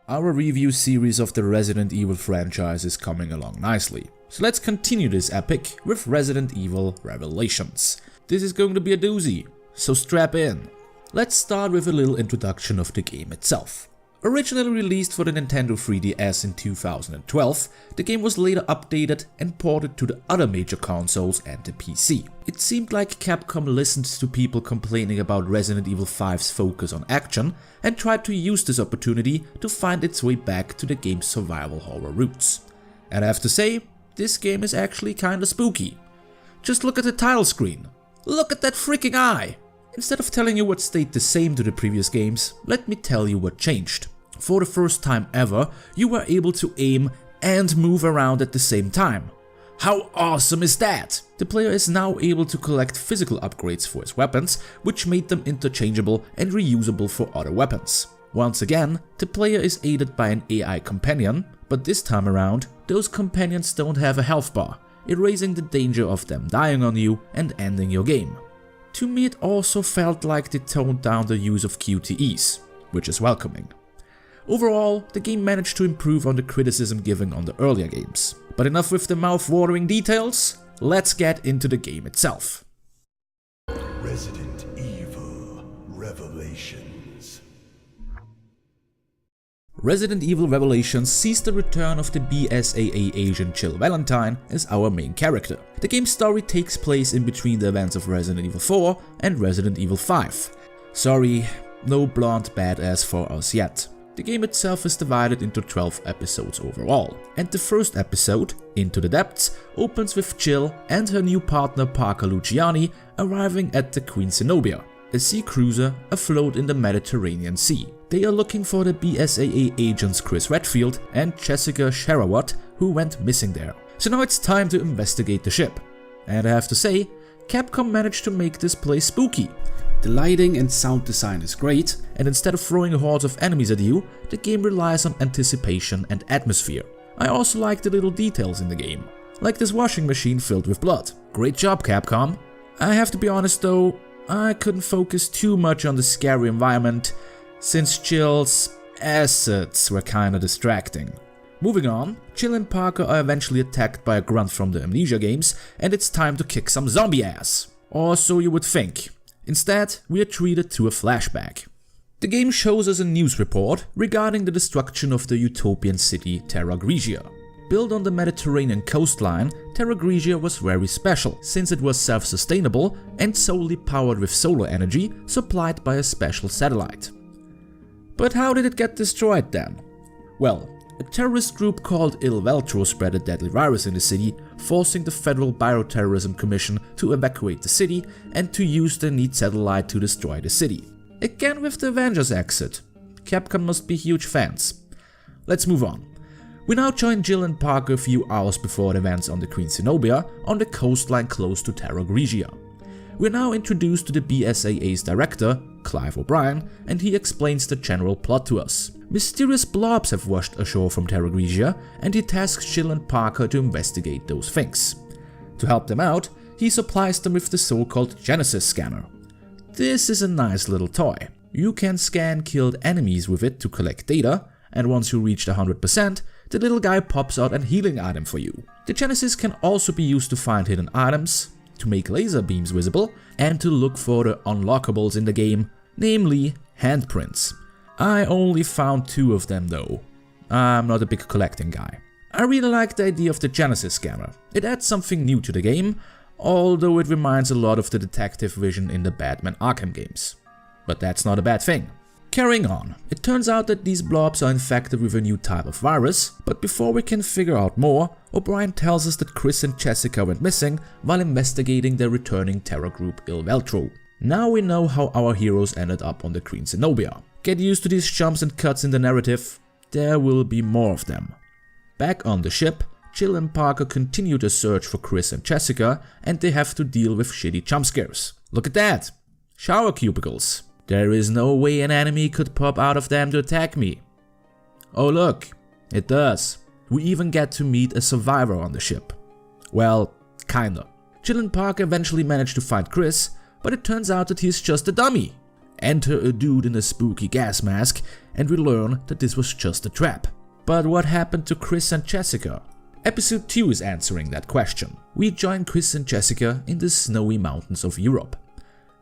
Our review series of the Resident Evil franchise is coming along nicely. So let's continue this epic with Resident Evil Revelations. This is going to be a doozy, so strap in. Let's start with a little introduction of the game itself. Originally released for the Nintendo 3DS in 2012, the game was later updated and ported to the other major consoles and the PC. It seemed like Capcom listened to people complaining about Resident Evil 5's focus on action and tried to use this opportunity to find its way back to the game's survival horror roots. And I have to say, this game is actually kinda spooky. Just look at the title screen. Look at that freaking eye! Instead of telling you what stayed the same to the previous games, let me tell you what changed. For the first time ever, you were able to aim and move around at the same time. How awesome is that? The player is now able to collect physical upgrades for his weapons, which made them interchangeable and reusable for other weapons. Once again, the player is aided by an AI companion, but this time around, those companions don't have a health bar, erasing the danger of them dying on you and ending your game. To me, it also felt like they toned down the use of QTEs, which is welcoming. Overall, the game managed to improve on the criticism given on the earlier games. But enough with the mouth-watering details, let's get into the game itself. Resident Evil Revelations. Resident Evil Revelations sees the return of the BSAA agent Jill Valentine as our main character. The game's story takes place in between the events of Resident Evil 4 and Resident Evil 5. Sorry, no blonde badass for us yet. The game itself is divided into 12 episodes overall, and the first episode, Into the Depths, opens with Jill and her new partner Parker Luciani arriving at the Queen Zenobia, a sea cruiser afloat in the Mediterranean Sea. They are looking for the BSAA agents Chris Redfield and Jessica Sharawat, who went missing there. So now it's time to investigate the ship. And I have to say, Capcom managed to make this place spooky. The lighting and sound design is great, and instead of throwing hordes of enemies at you, the game relies on anticipation and atmosphere. I also like the little details in the game, like this washing machine filled with blood. Great job, Capcom. I have to be honest though, I couldn't focus too much on the scary environment, since Jill's assets were kinda distracting. Moving on, Jill and Parker are eventually attacked by a grunt from the Amnesia games, and it's time to kick some zombie ass. Or so you would think. Instead, we are treated to a flashback. The game shows us a news report regarding the destruction of the utopian city Terra Grigia. Built on the Mediterranean coastline, Terra Grigia was very special, since it was self-sustainable and solely powered with solar energy supplied by a special satellite. But how did it get destroyed then? Well, a terrorist group called Il Veltro spread a deadly virus in the city, forcing the Federal Bioterrorism Commission to evacuate the city and to use the neat satellite to destroy the city. Again with the Avengers exit. Capcom must be huge fans. Let's move on. We now join Jill and Parker a few hours before the events on the Queen Zenobia on the coastline close to Terra Grigia. We're now introduced to the BSAA's director, Clive O'Brien, and he explains the general plot to us. Mysterious blobs have washed ashore from Terra Grigia, and he tasks Jill and Parker to investigate those things. To help them out, he supplies them with the so-called Genesis scanner. This is a nice little toy. You can scan killed enemies with it to collect data, and once you reach 100%, the little guy pops out a healing item for you. The Genesis can also be used to find hidden items, to make laser beams visible, and to look for the unlockables in the game, namely handprints. I only found 2 of them though. I'm not a big collecting guy. I really like the idea of the Genesis scanner. It adds something new to the game, although it reminds a lot of the detective vision in the Batman Arkham games. But that's not a bad thing. Carrying on, it turns out that these blobs are infected with a new type of virus, but before we can figure out more, O'Brien tells us that Chris and Jessica went missing while investigating the returning terror group Il Veltro. Now we know how our heroes ended up on the Queen Zenobia. Get used to these jumps and cuts in the narrative, there will be more of them. Back on the ship, Jill and Parker continue to search for Chris and Jessica, and they have to deal with shitty jump scares. Look at that! Shower cubicles. There is no way an enemy could pop out of them to attack me. Oh look, it does. We even get to meet a survivor on the ship. Well, kinda. Jill and Parker eventually manage to find Chris, but it turns out that he's just a dummy. Enter a dude in a spooky gas mask, and we learn that this was just a trap. But what happened to Chris and Jessica? Episode 2 is answering that question. We join Chris and Jessica in the snowy mountains of Europe.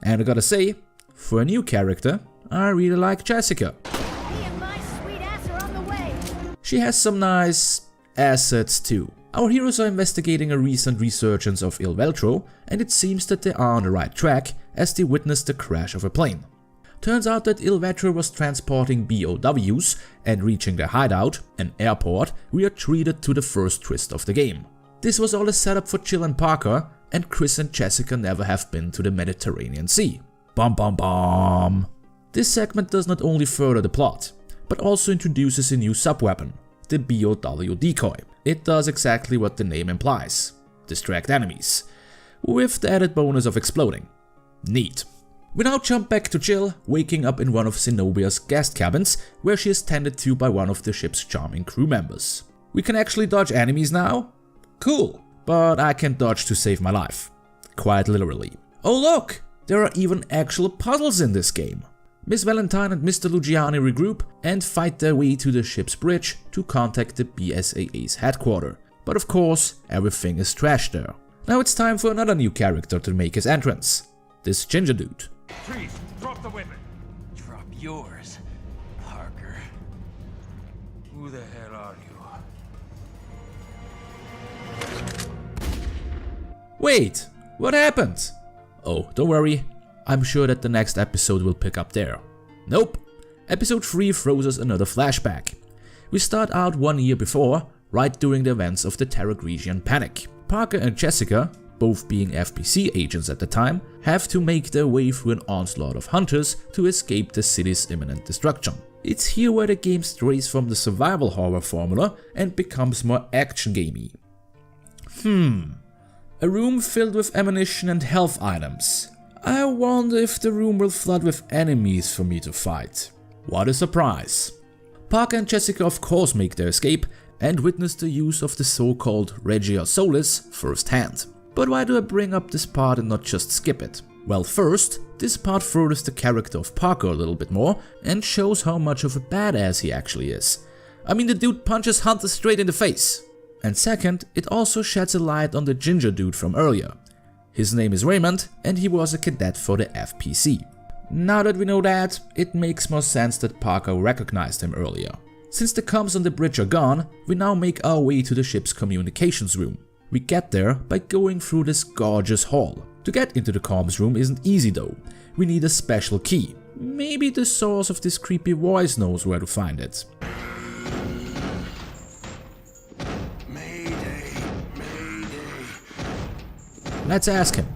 And I gotta say, for a new character, I really like Jessica. Me and my sweet ass are on the way. She has some nice assets too. Our heroes are investigating a recent resurgence of Il Veltro, and it seems that they are on the right track as they witness the crash of a plane. Turns out that Il Veltro was transporting BOWs, and reaching their hideout, an airport, we are treated to the first twist of the game. This was all a setup for Jill and Parker, and Chris and Jessica never have been to the Mediterranean Sea. Bum bum bum. This segment does not only further the plot, but also introduces a new subweapon, the BOW decoy. It does exactly what the name implies, distract enemies, with the added bonus of exploding. Neat. We now jump back to Jill, waking up in one of Zenobia's guest cabins, where she is tended to by one of the ship's charming crew members. We can actually dodge enemies now? Cool, but I can't dodge to save my life. Quite literally. Oh look, there are even actual puzzles in this game. Miss Valentine and Mr. Lugiani regroup and fight their way to the ship's bridge to contact the BSAA's headquarters. But of course, everything is trash there. Now it's time for another new character to make his entrance. This ginger dude. Trees, drop the weapon. Drop yours, Parker. Who the hell are you? Wait, what happened? Oh, don't worry, I'm sure that the next episode will pick up there. Nope, episode 3 throws us another flashback. We start out 1 year before, right during the events of the Terragresian Panic. Parker and Jessica, both being FBC agents at the time, have to make their way through an onslaught of hunters to escape the city's imminent destruction. It's here where the game strays from the survival horror formula and becomes more action-gamey. A room filled with ammunition and health items. I wonder if the room will flood with enemies for me to fight. What a surprise. Parker and Jessica of course make their escape and witness the use of the so-called Regia Solis firsthand. But why do I bring up this part and not just skip it? Well, first, this part furthers the character of Parker a little bit more and shows how much of a badass he actually is. I mean, the dude punches hunters straight in the face. And second, it also sheds a light on the ginger dude from earlier. His name is Raymond and he was a cadet for the FPC. Now that we know that, it makes more sense that Parker recognized him earlier. Since the comms on the bridge are gone, we now make our way to the ship's communications room. We get there by going through this gorgeous hall. To get into the comms room isn't easy though. We need a special key. Maybe the source of this creepy voice knows where to find it. Mayday, mayday. Let's ask him.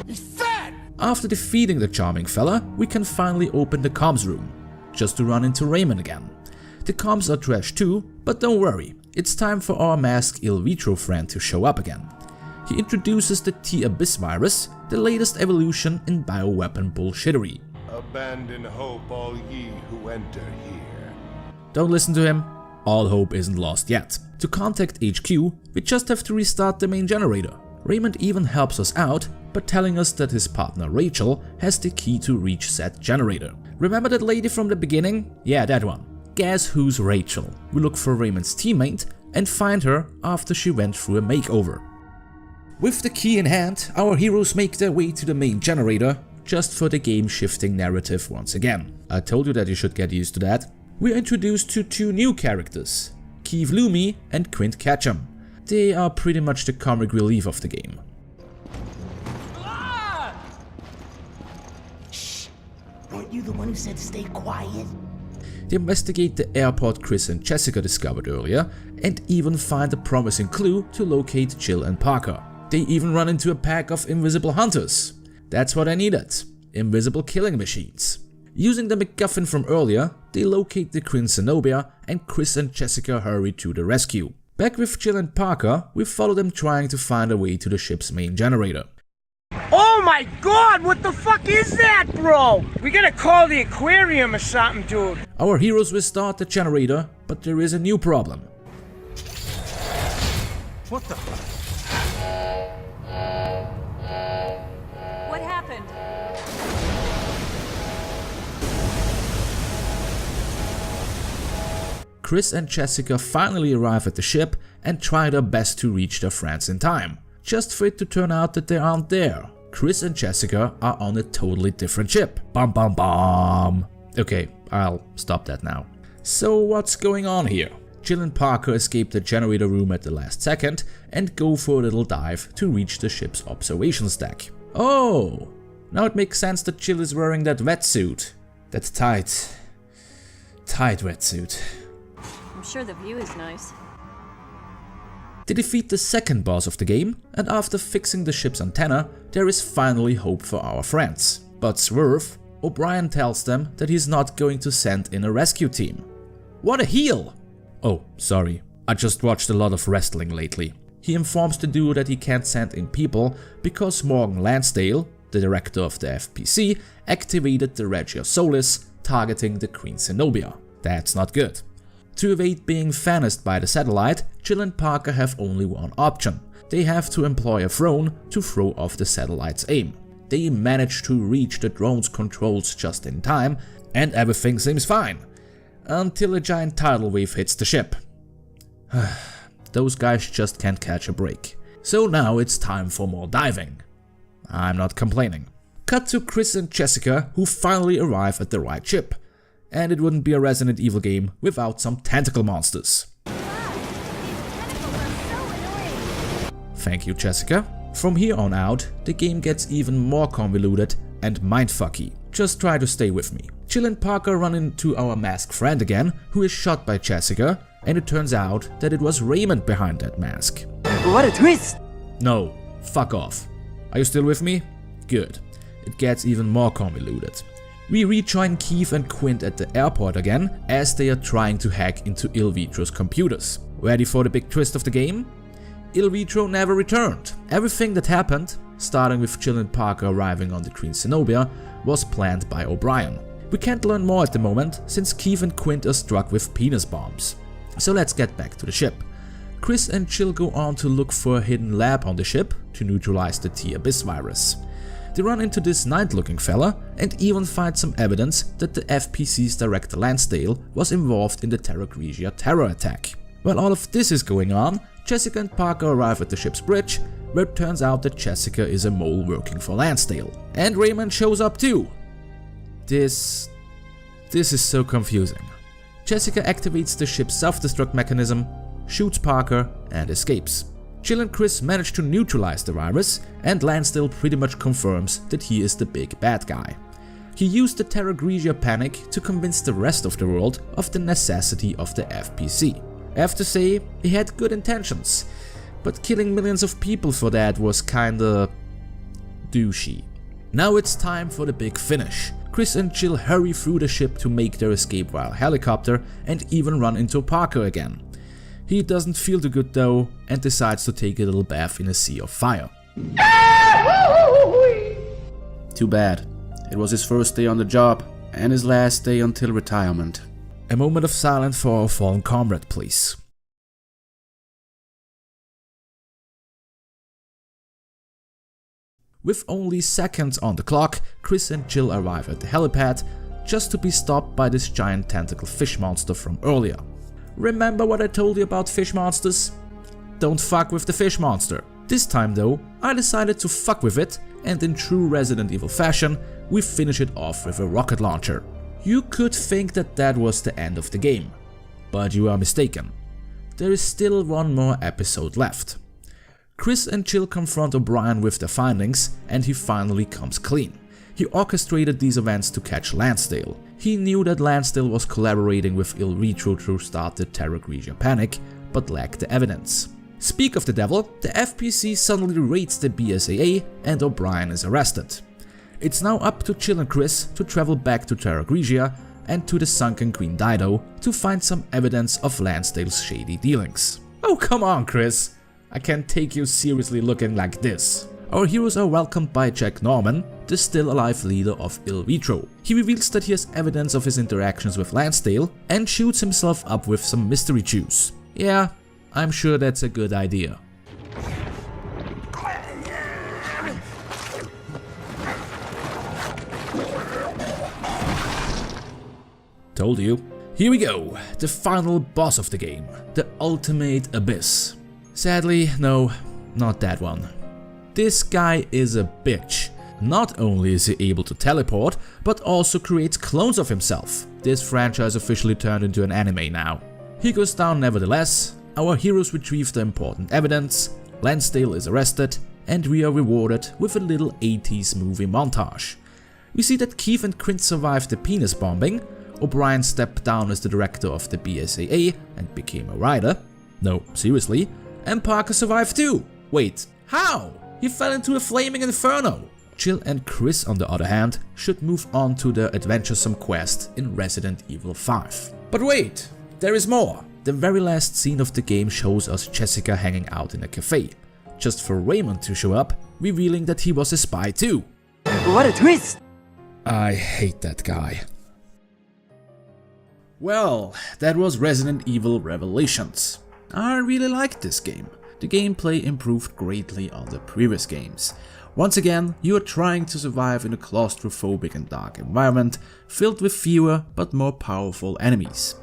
He's fat! After defeating the charming fella, we can finally open the comms room, just to run into Raymond again. The comms are trash too, but don't worry, it's time for our masked Il Vitro friend to show up again. He introduces the T-Abyss virus, the latest evolution in bioweapon bullshittery. Abandon hope, all ye who enter here. Don't listen to him, all hope isn't lost yet. To contact HQ, we just have to restart the main generator. Raymond even helps us out by telling us that his partner Rachel has the key to reach said generator. Remember that lady from the beginning? Yeah, that one. Guess who's Rachel? We look for Raymond's teammate and find her after she went through a makeover. With the key in hand, our heroes make their way to the main generator, just for the game-shifting narrative once again. I told you that you should get used to that. We are introduced to 2 new characters, Keith Loomy and Quint Ketchum. They are pretty much the comic relief of the game. Shh! Weren't you the one who said stay quiet? They investigate the airport Chris and Jessica discovered earlier and even find a promising clue to locate Jill and Parker. They even run into a pack of invisible hunters. That's what I needed. Invisible killing machines. Using the MacGuffin from earlier, they locate the Queen Zenobia and Chris and Jessica hurry to the rescue. Back with Jill and Parker, we follow them trying to find a way to the ship's main generator. Oh my god, what the fuck is that, bro? We gotta call the aquarium or something, dude. Our heroes restart the generator, but there is a new problem. What the? Chris and Jessica finally arrive at the ship and try their best to reach their friends in time, just for it to turn out that they aren't there. Chris and Jessica are on a totally different ship. Bum bum bum. Okay, I'll stop that now. So what's going on here? Jill and Parker escape the generator room at the last second and go for a little dive to reach the ship's observations deck. Oh, now it makes sense that Jill is wearing that wetsuit. That tight wetsuit. I'm sure the view is nice. They defeat the second boss of the game, and after fixing the ship's antenna, there is finally hope for our friends. But swerve, O'Brien tells them that he's not going to send in a rescue team. What a heel! Oh, sorry, I just watched a lot of wrestling lately. He informs the duo that he can't send in people because Morgan Lansdale, the director of the FPC, activated the Regia Solis, targeting the Queen Zenobia. That's not good. To evade being vanished by the satellite, Jill and Parker have only one option. They have to employ a throne to throw off the satellite's aim. They manage to reach the drone's controls just in time, and everything seems fine. Until a giant tidal wave hits the ship. Those guys just can't catch a break. So now it's time for more diving. I'm not complaining. Cut to Chris and Jessica, who finally arrive at the right ship. And it wouldn't be a Resident Evil game without some tentacle monsters. Thank you, Jessica. From here on out, the game gets even more convoluted and mindfucky. Just try to stay with me. Jill and Parker run into our masked friend again, who is shot by Jessica, and it turns out that it was Raymond behind that mask. What a twist! No, fuck off. Are you still with me? Good. It gets even more convoluted. We rejoin Keith and Quint at the airport again, as they are trying to hack into Il Vitro's computers. Ready for the big twist of the game? Il Vitro never returned. Everything that happened, starting with Jill and Parker arriving on the Queen Zenobia, was planned by O'Brien. We can't learn more at the moment, since Keith and Quint are struck with penis bombs. So let's get back to the ship. Chris and Jill go on to look for a hidden lab on the ship to neutralize the T-Abyss virus. They run into this knight-looking fella and even find some evidence that the FPC's director Lansdale was involved in the Terra Grigia terror attack. While all of this is going on, Jessica and Parker arrive at the ship's bridge, where it turns out that Jessica is a mole working for Lansdale. And Raymond shows up too. This is so confusing. Jessica activates the ship's self-destruct mechanism, shoots Parker and escapes. Jill and Chris manage to neutralize the virus, and Lansdale pretty much confirms that he is the big bad guy. He used the Terra Grigia panic to convince the rest of the world of the necessity of the FPC. I have to say, he had good intentions, but killing millions of people for that was kinda douchey. Now it's time for the big finish. Chris and Jill hurry through the ship to make their escape via helicopter and even run into Parker again. He doesn't feel too good though and decides to take a little bath in a sea of fire. Too bad. It was his first day on the job and his last day until retirement. A moment of silence for our fallen comrade, please. With only seconds on the clock, Chris and Jill arrive at the helipad, just to be stopped by this giant tentacle fish monster from earlier. Remember what I told you about fish monsters? Don't fuck with the fish monster. This time though, I decided to fuck with it, and in true Resident Evil fashion, we finish it off with a rocket launcher. You could think that that was the end of the game, but you are mistaken. There is still one more episode left. Chris and Jill confront O'Brien with their findings, and he finally comes clean. He orchestrated these events to catch Lansdale. He knew that Lansdale was collaborating with Il Vitro to start the Terra Grigia panic, but lacked the evidence. Speak of the devil, the FPC suddenly raids the BSAA and O'Brien is arrested. It's now up to Jill and Chris to travel back to Terra Grigia and to the sunken Queen Dido to find some evidence of Lansdale's shady dealings. Oh come on, Chris! I can't take you seriously looking like this. Our heroes are welcomed by Jack Norman, the still alive leader of Il Vitro. He reveals that he has evidence of his interactions with Lansdale and shoots himself up with some mystery juice. Yeah, I'm sure that's a good idea. Told you. Here we go, the final boss of the game, the ultimate abyss. Sadly, no, not that one. This guy is a bitch. Not only is he able to teleport, but also creates clones of himself. This franchise officially turned into an anime now. He goes down nevertheless, our heroes retrieve the important evidence, Lansdale is arrested, and we are rewarded with a little 80s movie montage. We see that Keith and Quint survived the penis bombing, O'Brien stepped down as the director of the BSAA and became a writer. No, seriously. And Parker survived too. Wait, how? He fell into a flaming inferno. Jill and Chris, on the other hand, should move on to their adventuresome quest in Resident Evil 5. But wait, there is more. The very last scene of the game shows us Jessica hanging out in a cafe, just for Raymond to show up, revealing that he was a spy too. What a twist! I hate that guy. Well, that was Resident Evil Revelations. I really liked this game. The gameplay improved greatly on the previous games. Once again, you are trying to survive in a claustrophobic and dark environment, filled with fewer but more powerful enemies.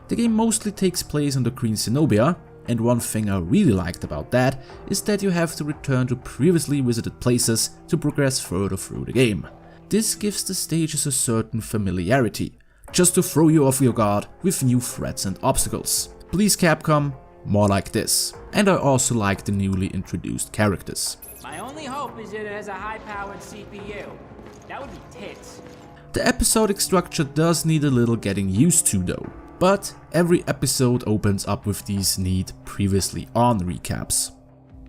The game mostly takes place on the Queen Zenobia, and one thing I really liked about that is that you have to return to previously visited places to progress further through the game. This gives the stages a certain familiarity, just to throw you off your guard with new threats and obstacles. Please Capcom, more like this. And I also like the newly introduced characters. My only hope is that it has a high-powered CPU. That would be tits. The episodic structure does need a little getting used to though, but every episode opens up with these neat previously on recaps.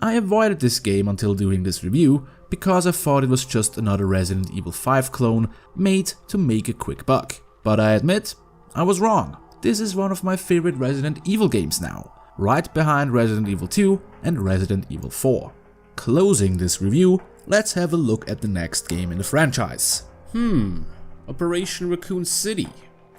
I avoided this game until doing this review because I thought it was just another Resident Evil 5 clone made to make a quick buck. But I admit, I was wrong. This is one of my favorite Resident Evil games now, right behind Resident Evil 2 and Resident Evil 4. Closing this review, let's have a look at the next game in the franchise. Operation Raccoon City.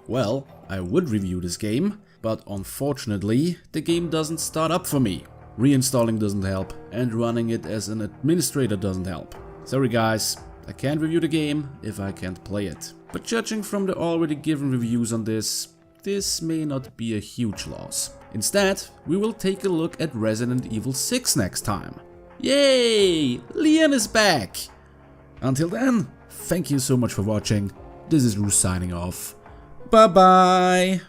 Well, I would review this game, but unfortunately, the game doesn't start up for me. Reinstalling doesn't help, and running it as an administrator doesn't help. Sorry guys, I can't review the game if I can't play it. But judging from the already given reviews on this may not be a huge loss. Instead, we will take a look at Resident Evil 6 next time. Yay! Leon is back! Until then, thank you so much for watching. This is Roo signing off. Bye bye!